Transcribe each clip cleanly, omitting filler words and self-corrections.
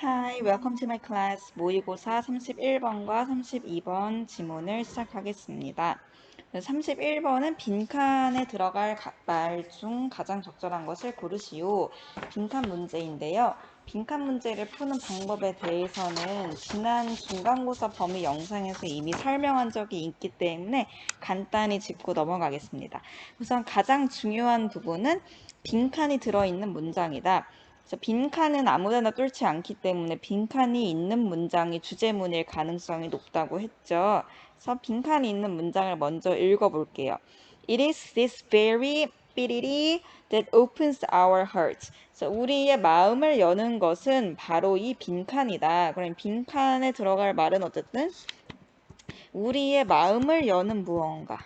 Hi, welcome to my class. 모의고사 31번과 32번 지문을 시작하겠습니다. 31번은 빈칸에 들어갈 말 중 가장 적절한 것을 고르시오. 빈칸 문제인데요. 빈칸 문제를 푸는 방법에 대해서는 지난 중간고사 범위 영상에서 이미 설명한 적이 있기 때문에 간단히 짚고 넘어가겠습니다. 우선 가장 중요한 부분은 빈칸이 들어있는 문장이다. 그래서 빈칸은 아무데나 뚫지 않기 때문에 빈칸이 있는 문장이 주제문일 가능성이 높다고 했죠. 그래서 빈칸이 있는 문장을 먼저 읽어볼게요. It is this very 삐리리 that opens our hearts. 그래서 우리의 마음을 여는 것은 바로 이 빈칸이다. 그럼 빈칸에 들어갈 말은 어쨌든 우리의 마음을 여는 무언가.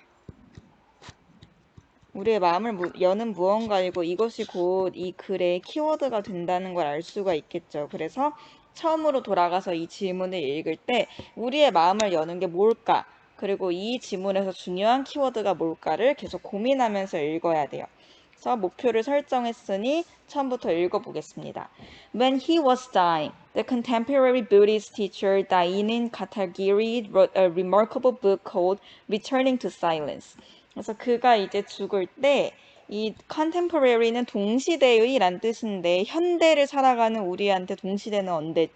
우리의 마음을 여는 무언가이고 이것이 곧 이 글의 키워드가 된다는 걸 알 수가 있겠죠. 그래서 처음으로 돌아가서 이 질문을 읽을 때 우리의 마음을 여는 게 뭘까? 그리고 이 지문에서 중요한 키워드가 뭘까를 계속 고민하면서 읽어야 돼요. 그래서 목표를 설정했으니 처음부터 읽어보겠습니다. When he was dying, the contemporary Buddhist teacher Dainin Katagiri wrote a remarkable book called Returning to Silence. 그래서 그가 이제 죽을 때 이 contemporary는 동시대의란 뜻인데 현대를 살아가는 우리한테 동시대는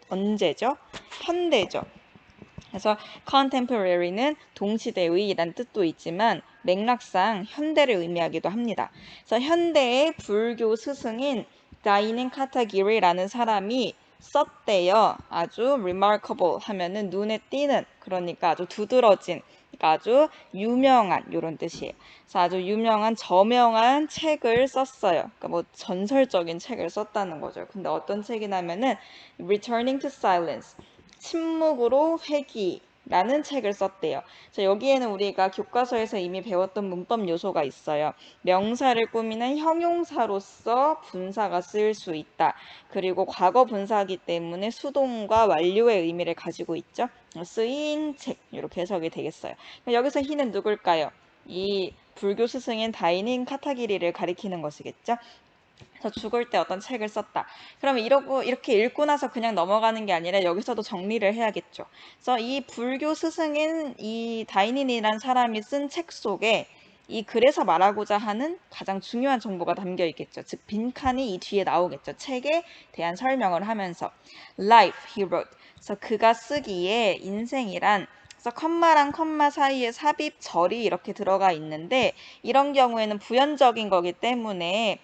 언제죠? 현대죠. 그래서 contemporary는 동시대의란 뜻도 있지만 맥락상 현대를 의미하기도 합니다. 그래서 현대의 불교 스승인 다이닌 카타기리라는 사람이 썼대요. 아주 remarkable 하면은 눈에 띄는, 그러니까 아주 두드러진, 그러니까 아주 유명한 이런 뜻이에요. 그래서 아주 유명한 저명한 책을 썼어요. 그러니까 뭐 전설적인 책을 썼다는 거죠. 근데 어떤 책이냐면은 Returning to Silence. 침묵으로 회귀라는 책을 썼대요. 자, 여기에는 우리가 교과서에서 이미 배웠던 문법 요소가 있어요. 명사를 꾸미는 형용사로서 분사가 쓰일 수 있다. 그리고 과거 분사이기 때문에 수동과 완료의 의미를 가지고 있죠. 쓰인 책 이렇게 해석이 되겠어요. 여기서 히는 누굴까요? 이 불교 스승인 다이닌 카타기리를 가리키는 것이겠죠. 그래서 죽을 때 어떤 책을 썼다. 그러면 이렇게 읽고 나서 그냥 넘어가는 게 아니라 여기서도 정리를 해야겠죠. 그래서 이 불교 스승인 이 다이닌이란 사람이 쓴 책 속에 이 글에서 말하고자 하는 가장 중요한 정보가 담겨 있겠죠. 즉 빈칸이 이 뒤에 나오겠죠. 책에 대한 설명을 하면서 Life, he wrote. 그래서 그가 쓰기에 인생이란, 그래서 컴마랑 컴마 사이에 삽입절이 이렇게 들어가 있는데 이런 경우에는 부연적인 거기 때문에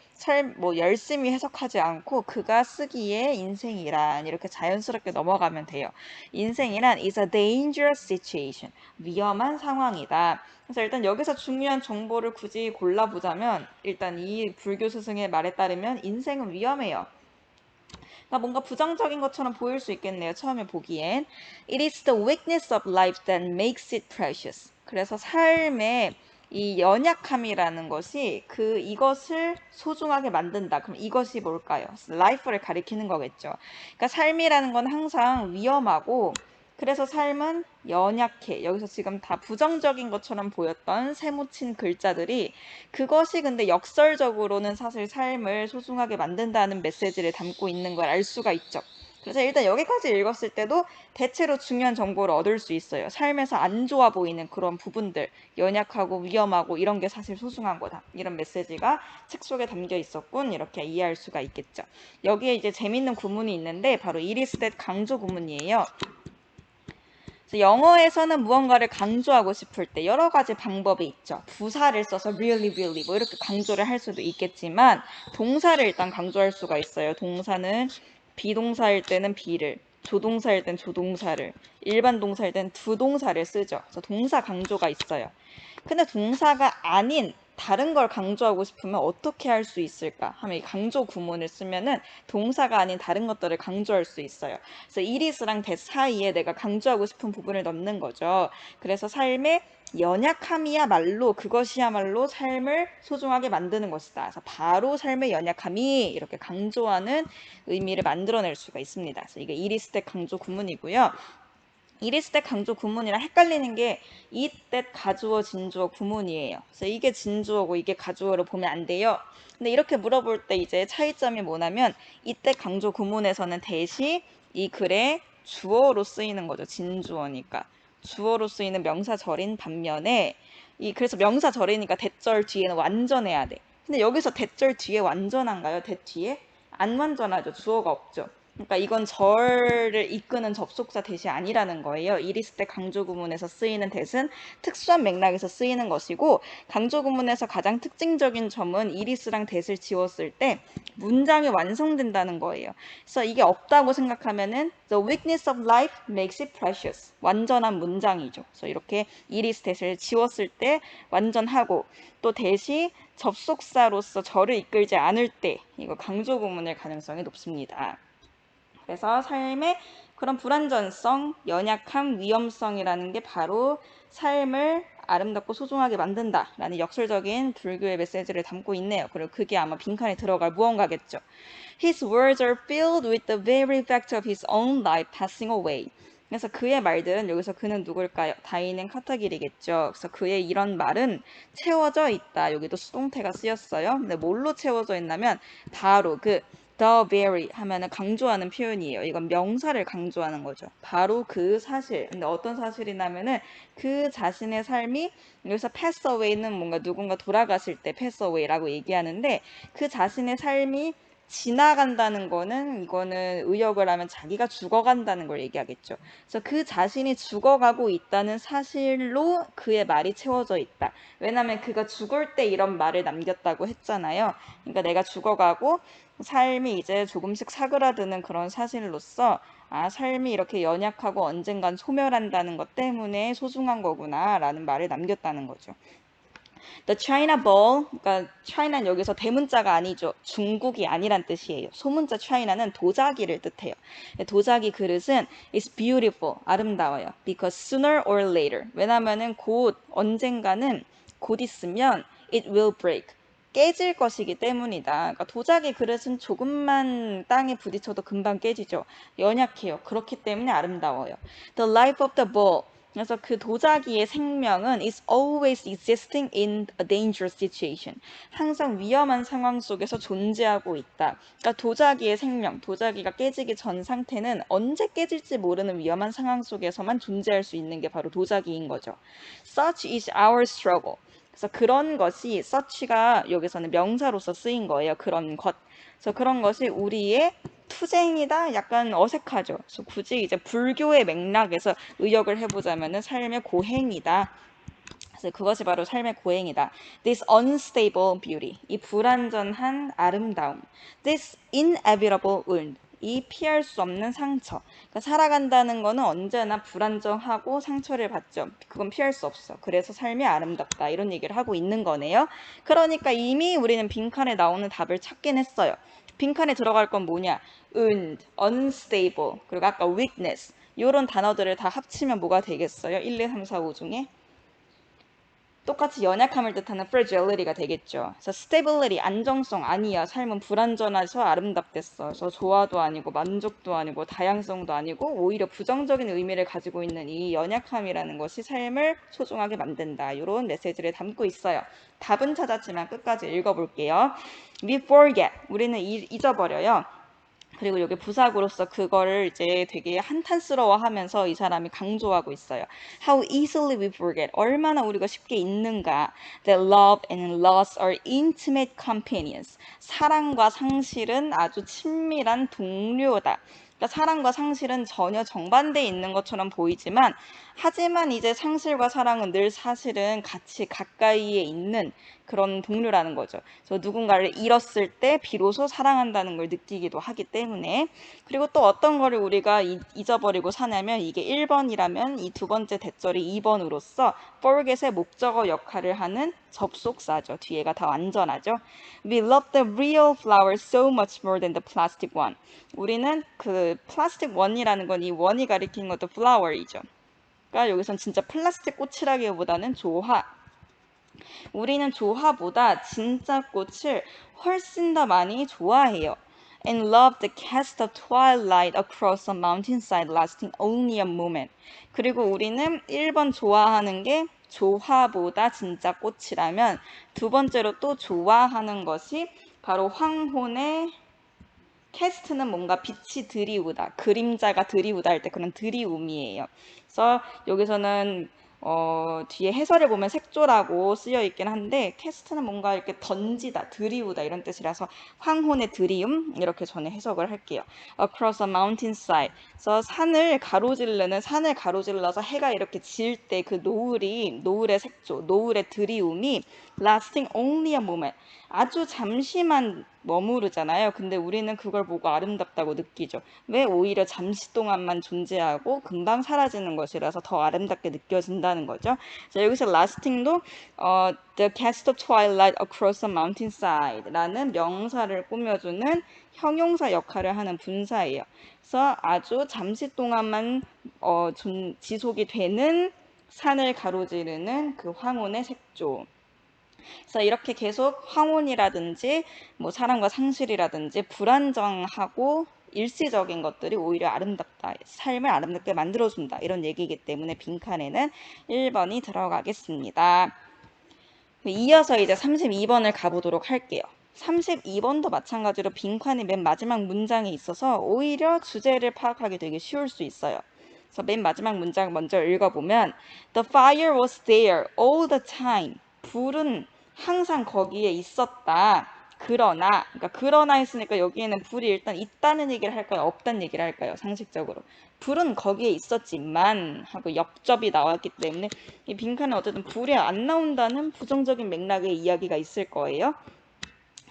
열심히 해석하지 않고 그가 쓰기에 인생이란 이렇게 자연스럽게 넘어가면 돼요. 인생이란 is a dangerous situation. 위험한 상황이다. 그래서 일단 여기서 중요한 정보를 굳이 골라보자면 일단 이 불교 스승의 말에 따르면 인생은 위험해요. 그러니까 뭔가 부정적인 것처럼 보일 수 있겠네요. 처음에 보기엔. It is the weakness of life that makes it precious. 그래서 삶의 이 연약함이라는 것이 이것을 소중하게 만든다. 그럼 이것이 뭘까요? life를 가리키는 거겠죠. 그러니까 삶이라는 건 항상 위험하고 그래서 삶은 연약해. 여기서 지금 다 부정적인 것처럼 보였던 세모친 글자들이 그것이 근데 역설적으로는 사실 삶을 소중하게 만든다는 메시지를 담고 있는 걸 알 수가 있죠. 그래서 일단 여기까지 읽었을 때도 대체로 중요한 정보를 얻을 수 있어요. 삶에서 안 좋아 보이는 그런 부분들, 연약하고 위험하고 이런 게 사실 소중한 거다. 이런 메시지가 책 속에 담겨 있었군. 이렇게 이해할 수가 있겠죠. 여기에 이제 재밌는 구문이 있는데 바로 it is that 강조 구문이에요. 영어에서는 무언가를 강조하고 싶을 때 여러 가지 방법이 있죠. 부사를 써서 really, really 뭐 이렇게 강조를 할 수도 있겠지만 동사를 일단 강조할 수가 있어요. 동사는 비동사일 때는 be를, 조동사일 땐 조동사를, 일반 동사일 땐 두 동사를 쓰죠. 그래서 동사 강조가 있어요. 근데 동사가 아닌 다른 걸 강조하고 싶으면 어떻게 할 수 있을까 하면 이 강조 구문을 쓰면은 동사가 아닌 다른 것들을 강조할 수 있어요. 그래서 이리스랑 that 사이에 내가 강조하고 싶은 부분을 넣는 거죠. 그래서 삶의 연약함이야말로 그것이야말로 삶을 소중하게 만드는 것이다. 그래서 바로 삶의 연약함이 이렇게 강조하는 의미를 만들어낼 수가 있습니다. 그래서 이게 이리스 때 강조 구문이고요. 이리스 때 강조 구문이랑 헷갈리는 게 이때 가주어, 진주어 구문이에요. 그래서 이게 진주어고 이게 가주어로 보면 안 돼요. 근데 이렇게 물어볼 때 이제 차이점이 뭐냐면 이때 강조 구문에서는 대시 이 글의 주어로 쓰이는 거죠. 진주어니까. 주어로 쓰이는 명사절인 반면에 그래서 명사절이니까 대절 뒤에는 완전해야 돼. 근데 여기서 대절 뒤에 완전한가요? 대 뒤에? 안 완전하죠. 주어가 없죠. 그러니까 이건 절을 이끄는 접속사 대시 아니라는 거예요. 이리스 때 강조 구문에서 쓰이는 대은 특수한 맥락에서 쓰이는 것이고 강조 구문에서 가장 특징적인 점은 이리스랑 대를 지웠을 때 문장이 완성된다는 거예요. 그래서 이게 없다고 생각하면은 the weakness of life makes it precious. 완전한 문장이죠. 그래서 이렇게 이리스 대를 지웠을 때 완전하고 또 대시 접속사로서 절을 이끌지 않을 때 이거 강조 구문일 가능성이 높습니다. 그래서 삶의 그런 불완전성, 연약함, 위험성이라는 게 바로 삶을 아름답고 소중하게 만든다라는 역설적인 불교의 메시지를 담고 있네요. 그리고 그게 아마 빈칸에 들어갈 무언가겠죠. His words are filled with the very fact of his own life passing away. 그래서 그의 말들은 여기서 그는 누굴까요? 다인앤 카타길이겠죠. 그래서 그의 이런 말은 채워져 있다. 여기도 수동태가 쓰였어요. 근데 뭘로 채워져 있냐면 바로 the very 하면은 강조하는 표현이에요. 이건 명사를 강조하는 거죠. 바로 그 사실. 근데 어떤 사실이냐면은 그 자신의 삶이 여기서 pass away는 뭔가 누군가 돌아가실 때 pass away라고 얘기하는데 그 자신의 삶이 지나간다는 거는 이거는 의역을 하면 자기가 죽어간다는 걸 얘기하겠죠. 그래서 그 자신이 죽어가고 있다는 사실로 그의 말이 채워져 있다. 왜냐하면 그가 죽을 때 이런 말을 남겼다고 했잖아요. 그러니까 내가 죽어가고 삶이 이제 조금씩 사그라드는 그런 사실로서 삶이 이렇게 연약하고 언젠간 소멸한다는 것 때문에 소중한 거구나 라는 말을 남겼다는 거죠. The China Bowl, 그러니까 China는 여기서 대문자가 아니죠. 중국이 아니란 뜻이에요. 소문자 China는 도자기를 뜻해요. 도자기 그릇은 is beautiful, 아름다워요. Because sooner or later, 왜냐면은 언젠가는 곧 있으면 it will break. 깨질 것이기 때문이다. 그러니까 도자기 그릇은 조금만 땅에 부딪혀도 금방 깨지죠. 연약해요. 그렇기 때문에 아름다워요. The life of the bowl. 그래서 그 도자기의 생명은 is always existing in a dangerous situation. 항상 위험한 상황 속에서 존재하고 있다. 그러니까 도자기의 생명, 도자기가 깨지기 전 상태는 언제 깨질지 모르는 위험한 상황 속에서만 존재할 수 있는 게 바로 도자기인 거죠. Such is our struggle. 그래서 그런 것이 such가 여기서는 명사로서 쓰인 거예요. 그런 것. 그래서 그런 것이 우리의 투쟁이다? 약간 어색하죠. 그래서 굳이 이제 불교의 맥락에서 의역을 해보자면은 삶의 고행이다. 그래서 그것이 바로 삶의 고행이다. This unstable beauty, 이 불완전한 아름다움. This inevitable wound, 이 피할 수 없는 상처. 그러니까 살아간다는 거는 언제나 불안정하고 상처를 받죠. 그건 피할 수 없어. 그래서 삶이 아름답다. 이런 얘기를 하고 있는 거네요. 그러니까 이미 우리는 빈칸에 나오는 답을 찾긴 했어요. 빈칸에 들어갈 건 뭐냐? unstable, 그리고 아까 weakness. 이런 단어들을 다 합치면 뭐가 되겠어요? 1, 2, 3, 4, 5 중에? 똑같이 연약함을 뜻하는 fragility가 되겠죠. 그래서 stability, 안정성 아니야. 삶은 불완전해서 아름답댔어. 그래서 조화도 아니고 만족도 아니고 다양성도 아니고 오히려 부정적인 의미를 가지고 있는 이 연약함이라는 것이 삶을 소중하게 만든다. 이런 메시지를 담고 있어요. 답은 찾았지만 끝까지 읽어볼게요. We forget, 우리는 잊어버려요. 그리고 여기 부사구로서 그거를 이제 되게 한탄스러워하면서 이 사람이 강조하고 있어요. How easily we forget. 얼마나 우리가 쉽게 잊는가. That love and loss are intimate companions. 사랑과 상실은 아주 친밀한 동료다. 그러니까 사랑과 상실은 전혀 정반대에 있는 것처럼 보이지만 하지만 이제 상실과 사랑은 늘 사실은 같이 가까이에 있는 그런 동료라는 거죠. 그래서 누군가를 잃었을 때 비로소 사랑한다는 걸 느끼기도 하기 때문에. 그리고 또 어떤 거를 우리가 잊어버리고 사냐면 이게 1번이라면 이 두 번째 대절이 2번으로서 forget의 목적어 역할을 하는 접속사죠. 뒤에가 다 완전하죠. We love the real flower so much more than the plastic one. 우리는 그 플라스틱 원이라는 건 이 원이 가리키는 것도 flower이죠. 그러니까 여기선 진짜 플라스틱 꽃이라기보다는 조화. 우리는 조화보다 진짜 꽃을 훨씬 더 많이 좋아해요. and loved the cast of twilight across a mountainside lasting only a moment. 그리고 우리는 1번 좋아하는 게 조화보다 진짜 꽃이라면 두 번째로 또 좋아하는 것이 바로 황혼의 캐스트는 뭔가 빛이 드리우다, 그림자가 드리우다 할 때 그런 드리움이에요. 그래서 여기서는 뒤에 해설을 보면 색조라고 쓰여 있긴 한데 캐스트는 뭔가 이렇게 던지다, 드리우다 이런 뜻이라서 황혼의 드리움 이렇게 저는 해석을 할게요. Across a mountainside. 그래서 산을 가로질러서 해가 이렇게 질 때 그 노을의 색조, 노을의 드리움이 lasting only a moment. 아주 잠시만 머무르잖아요. 근데 우리는 그걸 보고 아름답다고 느끼죠. 왜? 오히려 잠시 동안만 존재하고 금방 사라지는 것이라서 더 아름답게 느껴진다는 거죠. 자, 여기서 lasting도 the cast of twilight across a mountainside 라는 명사를 꾸며주는 형용사 역할을 하는 분사예요. 그래서 아주 잠시 동안만 지속이 되는 산을 가로지르는 그 황혼의 색조. 그래서 이렇게 계속 황혼이라든지 뭐 사랑과 상실이라든지 불안정하고 일시적인 것들이 오히려 아름답다. 삶을 아름답게 만들어준다. 이런 얘기이기 때문에 빈칸에는 1번이 들어가겠습니다. 이어서 이제 32번을 가보도록 할게요. 32번도 마찬가지로 빈칸이 맨 마지막 문장에 있어서 오히려 주제를 파악하기 되게 쉬울 수 있어요. 그래서 맨 마지막 문장 먼저 읽어보면 The fire was there all the time. 불은 항상 거기에 있었다. 그러나 했으니까 여기에는 불이 일단 있다는 얘기를 할까요? 없다는 얘기를 할까요? 상식적으로. 불은 거기에 있었지만 하고 역접이 나왔기 때문에 이 빈칸은 어쨌든 불이 안 나온다는 부정적인 맥락의 이야기가 있을 거예요.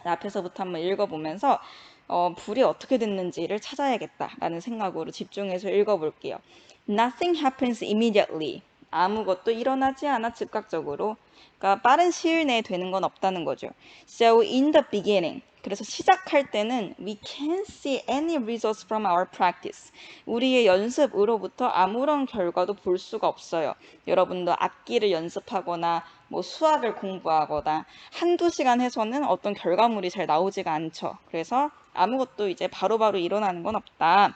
앞에서부터 한번 읽어보면서 불이 어떻게 됐는지를 찾아야겠다라는 생각으로 집중해서 읽어볼게요. Nothing happens immediately. 아무것도 일어나지 않아 즉각적으로. 그러니까 빠른 시일 내에 되는 건 없다는 거죠. So in the beginning. 그래서 시작할 때는 we can't see any results from our practice. 우리의 연습으로부터 아무런 결과도 볼 수가 없어요. 여러분도 악기를 연습하거나 뭐 수학을 공부하거나 한두 시간 해서는 어떤 결과물이 잘 나오지가 않죠. 그래서 아무것도 이제 바로바로 일어나는 건 없다.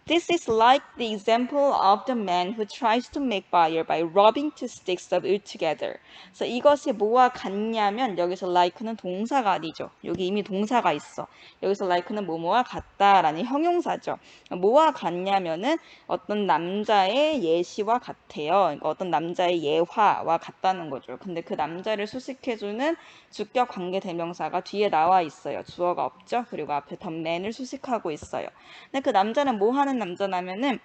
This is like the example of the man who tries to make fire by rubbing two sticks of wood together. 그래서 이것이 뭐와 같냐면 여기서 like는 동사가 아니죠. 여기 이미 동사가 있어. 여기서 like는 뭐뭐와 같다라는 형용사죠. 뭐와 같냐면은 어떤 남자의 예시와 같아요. 그러니까 어떤 남자의 예화와 같다는 거죠. 근데 그 남자를 수식해주는 주격 관계 대명사가 뒤에 나와 있어요. 주어가 없죠. 그리고 앞에 the man을 수식하고 있어요. 근데 그 남자는 뭐 하는 남자냐면은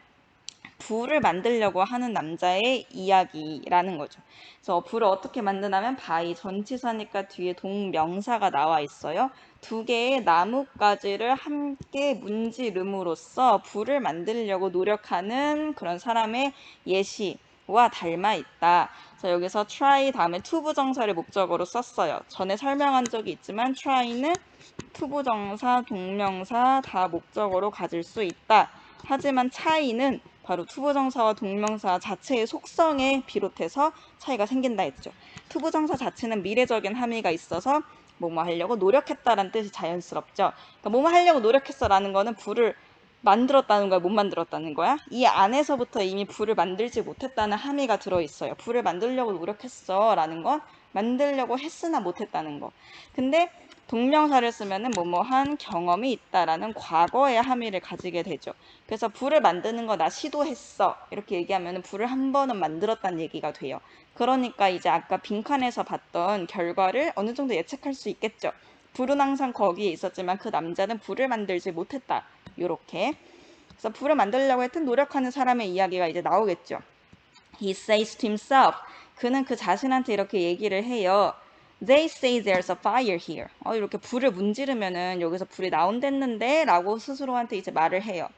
불을 만들려고 하는 남자의 이야기라는 거죠. 그래서 불을 어떻게 만드냐면 by 전치사니까 뒤에 동명사가 나와 있어요. 두 개의 나뭇가지를 함께 문지름으로써 불을 만들려고 노력하는 그런 사람의 예시와 닮아 있다. 그래서 여기서 try 다음에 투부정사를 목적으로 썼어요. 전에 설명한 적이 있지만 try는 투부정사, 동명사 다 목적어로 가질 수 있다. 하지만 차이는 바로 투부정사와 동명사 자체의 속성에 비롯해서 차이가 생긴다 했죠. 투부정사 자체는 미래적인 함의가 있어서 뭐뭐 하려고 노력했다라는 뜻이 자연스럽죠. 그러니까 뭐뭐 하려고 노력했어라는 거는 불을 만들었다는 거야, 못 만들었다는 거야? 이 안에서부터 이미 불을 만들지 못했다는 함의가 들어있어요. 불을 만들려고 노력했어라는 건 만들려고 했으나 못했다는 거. 근데 동명사를 쓰면은 뭐뭐한 경험이 있다라는 과거의 함의를 가지게 되죠. 그래서 불을 만드는 거 나 시도했어. 이렇게 얘기하면은 불을 한 번은 만들었다는 얘기가 돼요. 그러니까 이제 아까 빈칸에서 봤던 결과를 어느 정도 예측할 수 있겠죠. 불은 항상 거기에 있었지만 그 남자는 불을 만들지 못했다. 요렇게. 그래서 불을 만들려고 했던 노력하는 사람의 이야기가 이제 나오겠죠. He says to himself. 그는 그 자신한테 이렇게 얘기를 해요. They say there's a fire here. 이렇게 불을 문지르면은 여기서 불이 나온댔는데 라고 스스로한테 이제 말을 해요.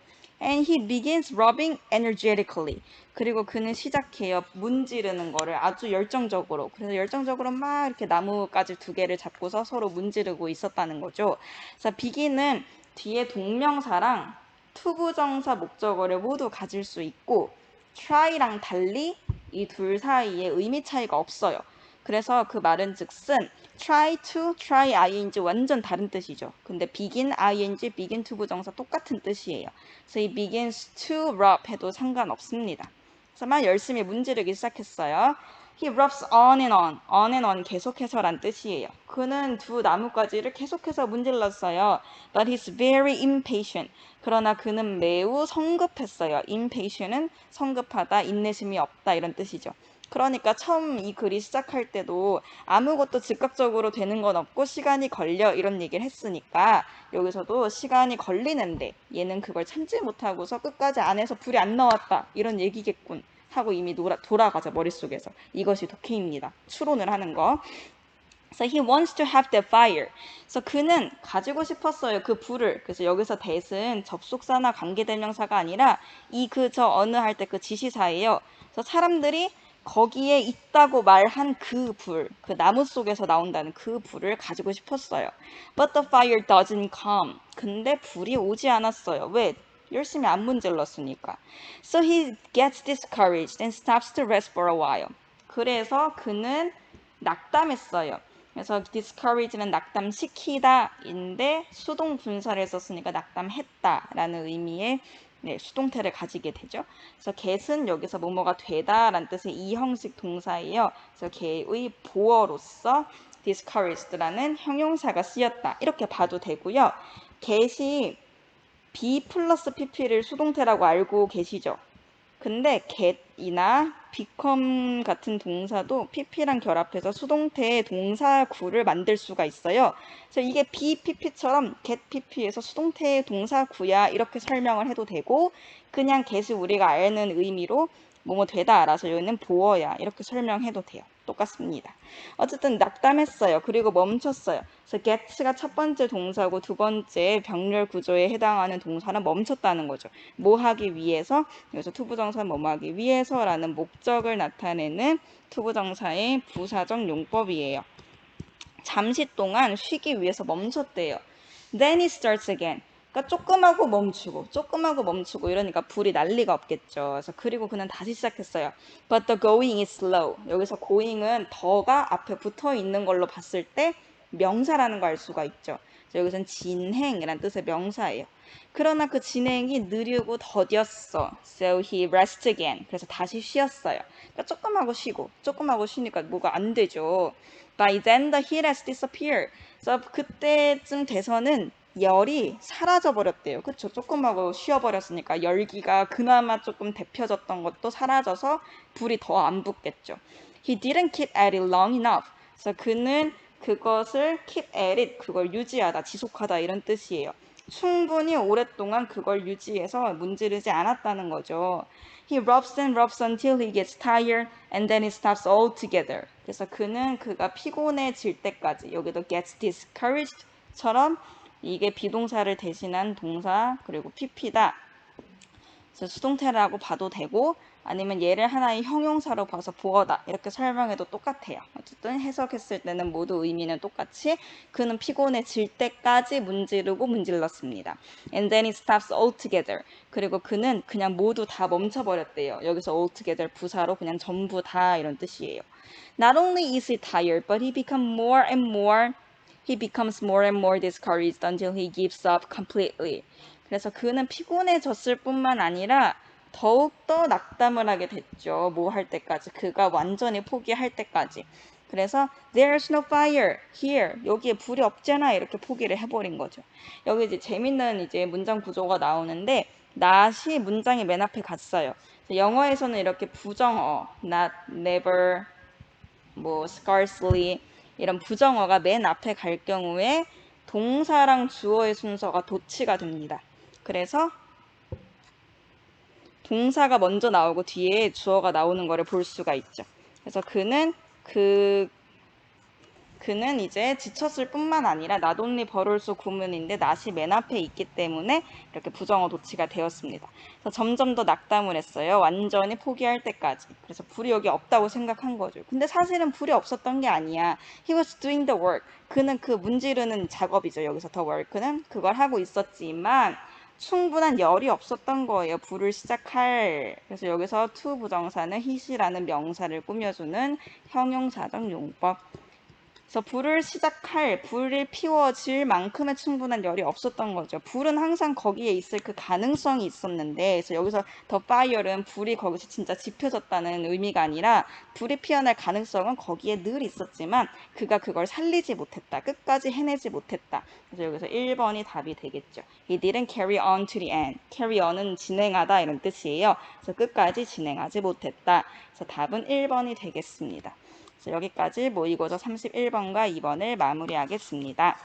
And he begins rubbing energetically. 그리고 그는 시작해요. 문지르는 거를 아주 열정적으로. 그래서 열정적으로 막 이렇게 나뭇가지 두 개를 잡고서 서로 문지르고 있었다는 거죠. 그래서 begin은 뒤에 동명사랑 투부정사 목적어를 모두 가질 수 있고 try랑 달리 이 둘 사이에 의미 차이가 없어요. 그래서 그 말은 즉슨 try ing 완전 다른 뜻이죠. 근데 begin ing, begin to 부정사 똑같은 뜻이에요. 그래서 이 begins to rub 해도 상관없습니다. 그래서 막 열심히 문지르기 시작했어요. He rubs on and on 계속해서란 뜻이에요. 그는 두 나뭇가지를 계속해서 문질렀어요. But he's very impatient. 그러나 그는 매우 성급했어요. impatient은 성급하다, 인내심이 없다 이런 뜻이죠. 그러니까 처음 이 글이 시작할 때도 아무것도 즉각적으로 되는 건 없고 시간이 걸려 이런 얘기를 했으니까 여기서도 시간이 걸리는데 얘는 그걸 참지 못하고서 끝까지 안에서 불이 안 나왔다 이런 얘기겠군 하고 이미 돌아가죠 머릿속에서. 이것이 독해입니다. 추론을 하는 거. So he wants to have the fire. 그래서 그는 가지고 싶었어요. 그 불을. 그래서 여기서 that은 접속사나 관계대명사가 아니라 이 그 저 어느 할 때 그 지시사예요. 그래서 사람들이 거기에 있다고 말한 그 불, 그 나무 속에서 나온다는 그 불을 가지고 싶었어요. But the fire doesn't come. 근데 불이 오지 않았어요. 왜? 열심히 안 문질렀으니까. So he gets discouraged and stops to rest for a while. 그래서 그는 낙담했어요. 그래서 discourage는 낙담시키다인데 수동 분사를 썼으니까 낙담했다라는 의미의 수동태를 가지게 되죠. 그래서 get은 여기서 뭐뭐가 되다라는 뜻의 이형식 동사예요. 그래서 걔의 보어로서 discouraged라는 형용사가 쓰였다. 이렇게 봐도 되고요. get이 be 플러스 pp를 수동태라고 알고 계시죠? 근데 get이나 become 같은 동사도 pp랑 결합해서 수동태의 동사구를 만들 수가 있어요. 그래서 이게 be pp처럼 get pp에서 수동태의 동사구야 이렇게 설명을 해도 되고 그냥 get이 우리가 아는 의미로 뭐뭐 되다 알아서 여기는 보어야 이렇게 설명해도 돼요. 똑같습니다. 어쨌든 낙담했어요. 그리고 멈췄어요. 그래서 get가 첫 번째 동사고 두 번째 병렬 구조에 해당하는 동사는 멈췄다는 거죠. 뭐 하기 위해서? 여기서 투부정사는 뭐뭐 하기 위해서라는 목적을 나타내는 투부정사의 부사적 용법이에요. 잠시 동안 쉬기 위해서 멈췄대요. Then he starts again. 그러니까 조금 하고 멈추고 이러니까 불이 난리가 없겠죠. 그래서 그리고 그는 다시 시작했어요. But the going is slow. 여기서 going은 더가 앞에 붙어 있는 걸로 봤을 때 명사라는 걸 알 수가 있죠. 여기서는 진행이란 뜻의 명사예요. 그러나 그 진행이 느리고 더뎠어. So he rests again. 그래서 다시 쉬었어요. 그러니까 조금 하고 쉬니까 뭐가 안 되죠. By then the heat has disappeared. 그래서 그때쯤 돼서는 열이 사라져 버렸대요. 그쵸? 조금 하고 쉬어버렸으니까 열기가 그나마 조금 데펴졌던 것도 사라져서 불이 더 안 붙겠죠. He didn't keep at it long enough. 그래서 그는 그것을 keep at it, 그걸 유지하다, 지속하다 이런 뜻이에요. 충분히 오랫동안 그걸 유지해서 문지르지 않았다는 거죠. He rubs and rubs until he gets tired and then he stops altogether. 그래서 그가 피곤해질 때까지 여기도 gets discouraged처럼 이게 비동사를 대신한 동사 그리고 pp다. 그래서 수동태라고 봐도 되고 아니면 얘를 하나의 형용사로 봐서 보어다 이렇게 설명해도 똑같아요. 어쨌든 해석했을 때는 모두 의미는 똑같이 그는 피곤해질 때까지 문지르고 문질렀습니다. And then it stops altogether. 그리고 그는 그냥 모두 다 멈춰버렸대요. 여기서 altogether 부사로 그냥 전부 다 이런 뜻이에요. Not only is he tired, but he becomes more and more discouraged until he gives up completely. 그래서 그는 피곤해졌을 뿐만 아니라 더욱더 낙담을 하게 됐죠. 뭐 할 때까지. 그가 완전히 포기할 때까지. 그래서 there's no fire here. 여기에 불이 없잖아. 이렇게 포기를 해버린 거죠. 여기 이제 재밌는 이제 문장 구조가 나오는데 not이 문장이 맨 앞에 갔어요. 영어에서는 이렇게 부정어, not, never, 뭐 scarcely 이런 부정어가 맨 앞에 갈 경우에 동사랑 주어의 순서가 도치가 됩니다. 그래서 동사가 먼저 나오고 뒤에 주어가 나오는 거를 볼 수가 있죠. 그래서 그는 이제 지쳤을 뿐만 아니라 not only but also 구문인데 not이 맨 앞에 있기 때문에 이렇게 부정어 도치가 되었습니다. 그래서 점점 더 낙담을 했어요. 완전히 포기할 때까지. 그래서 불이 여기 없다고 생각한 거죠. 근데 사실은 불이 없었던 게 아니야. He was doing the work. 그는 그 문지르는 작업이죠. 여기서 the work는 그걸 하고 있었지만 충분한 열이 없었던 거예요. 불을 시작할. 그래서 여기서 to 부정사는 hit이라는 명사를 꾸며주는 형용사적 용법. 그래서 불을 피워질 만큼의 충분한 열이 없었던 거죠. 불은 항상 거기에 있을 그 가능성이 있었는데, 그래서 여기서 the fire는 불이 거기서 진짜 지펴졌다는 의미가 아니라 불이 피어날 가능성은 거기에 늘 있었지만 그가 그걸 살리지 못했다. 끝까지 해내지 못했다. 그래서 여기서 1번이 답이 되겠죠. He didn't carry on to the end. carry on은 진행하다 이런 뜻이에요. 그래서 끝까지 진행하지 못했다. 그래서 답은 1번이 되겠습니다. 여기까지 모의고사 31번과 2번을 마무리하겠습니다.